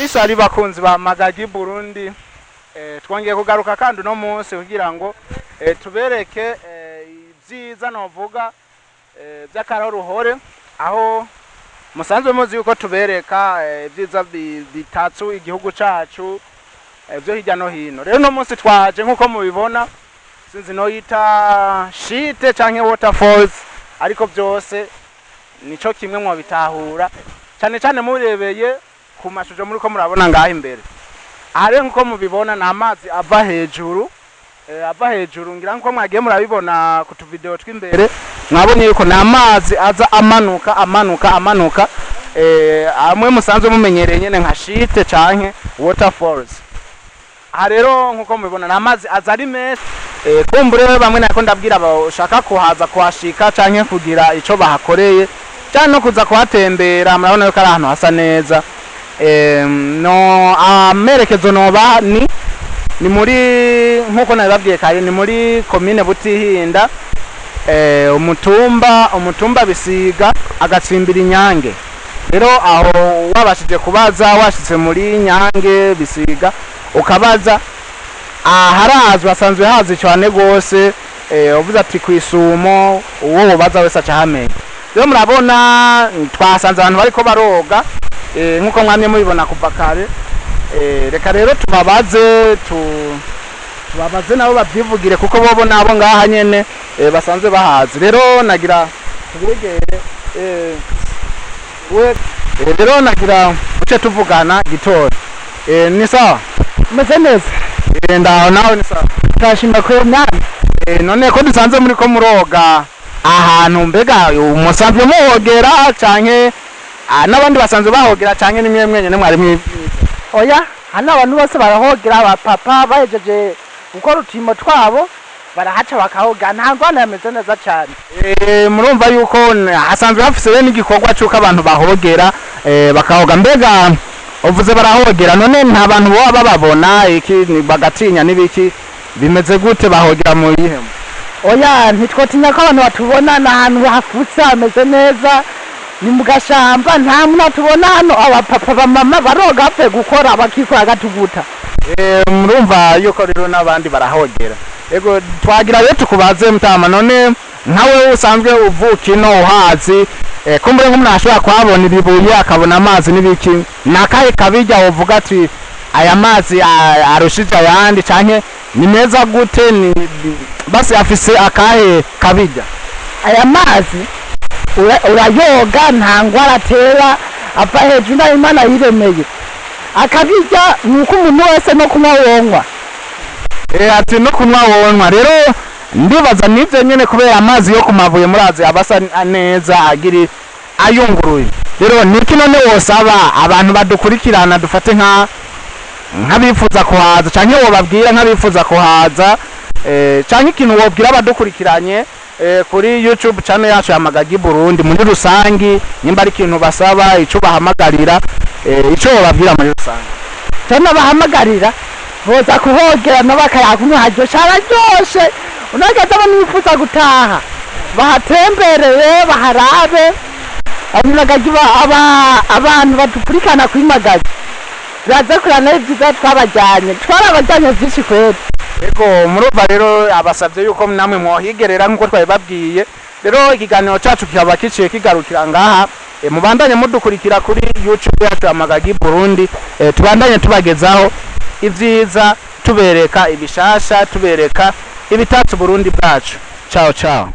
Shari bakunzi ba Magagi Burundi, twongeye kugaruka kandi no munsi kugira ngo tubereke ibyiza novuga by'akaroruhore, aho musanzwe muzi yuko tubereka ibyiza bitatsu igihugu cacu byo hirya no hino. Rero no munsi twaje nkuko mubibona, sinzi no yita shite canke waterfalls, ariko byose nico kimwe mwo bitahura cyane cyane murebeye ku mashusho muri ko murabona ngaho imbere. Are nkuko mubibona na amazi ava hejuru, ngira nko mwagiye murabibona ku tuvideo twimbere, mwabonye yuko na amazi aza amanuka amwe musanzwe mumenyereye nyene nka shite canke waterfalls. Aha rero nkuko mubibona na amazi aza ari meza, kumbure bamwe nako ndabwira bashaka kuhaza kuhashika canke kugira ico bahakoreye cyane no kuza kuhatembera, murabona yuko ari ahantu hasa neza. No amerekezo noba ni muri nkuko nababwiye kare, ni muri commune Butihinda, umutumba Bisiga agatsimbira Inyange. Rero aho wabashije kubaza washitse muri Nyange Bisiga ukabaza harazwe asanzwe hazi cyane gose, uvuze ati kwisumo uwo baza wese acahamenya. Rero murabona twasanze abantu bariko baroga nkuko mwamye mubibona kuva kare. Reka rero tubabaze nabo babyivugire kuko bobo nabo ngaha nyene basanzwe bahazi. Rero nagira tubegere rero nagira uce tuvugana gitoro. Ni sawa? Meze neza? Ndaho nawe ni sawa? Tashimba ko nani? None ko dusanze muri ko muroga ahantu, mbega umusanzwe muhogera canke n'abandi basanzwe bahogera canke nimwe mwenyene mwari Oya, hano abantu bose barahogera, abapapa bahejeje gukora utimo twabo barahaca bakahoga, nta ngwana yameze neza cyane. Murumva yuko hasanzwe hafise n'igikorwa cyuko abantu bahogera bakahoga. Mbega uvuze barahogera, none nta bantu bo bababona iki bagatinya nibiki bimeze gute bahogera mu ihema? Oya, ntitwotinya ko abantu batubona, n'ahantu hafutse hameze neza, ni mu gashamba, nta muntu atubona hano. Abapapa bamama baroga bapfe gukora bakikora gatuguta. Murumva yuko rero n'abandi barahogera. Ego twagira rero tukubaze mutama, none nkawe usanzwe uvuka ino uhazi, kumbure nko mnashobora kwabona ibibuye akabona amazi nibiki, nakahe kabijya uvuga ati aya mazi arushije ayandi canke ni meza gute, ni basi afise akahe kabijya? Aya mazi urayoga nta ngwara atera, ava hejuru na Imana yiremeye. Akabijya nuko umuntu wese no kunywa wonwa. Ati no kunywa wonwa. Rero ndibaza nivyo nyene kubera amazi yo kumavuye murazi abasa neza agiri ayunguruye. Rero niki none wosaba abantu badukurikirana dufate nkabifuza kuhaza canke wobabwira nkabifuza kuhaza, canke ikintu wobwira abadukurikiranye kuri YouTube channel yacu ya Magagi Burundi muri rusangi, nimba ari ikintu basaba, ico bahamagarira, ico wobabwira muri rusangi? Cyane bahamagarira boza kuhogera no bakayakunywa hajyo cyararyoshe, unageza banifuza gutaha bahatembereye baharabe. Abinagaji abantu badukurikana kuri Magagi baza kurana ibyiza twarabajyanye byinshi kwera. Ego murumva rero abasabye yuko namwe mwohigerera nkuko twabibabwiye. Rero ikiganiro cacu kikaba kiciye kigarukira ngaha. Mubandanye mudukurikira kuri YouTube yacu ya Magagi Burundi, tubandanye tubagezaho ivyiza, tubereka ibishasha, tubereka ibitatse Burundi bwacu. Ciao ciao.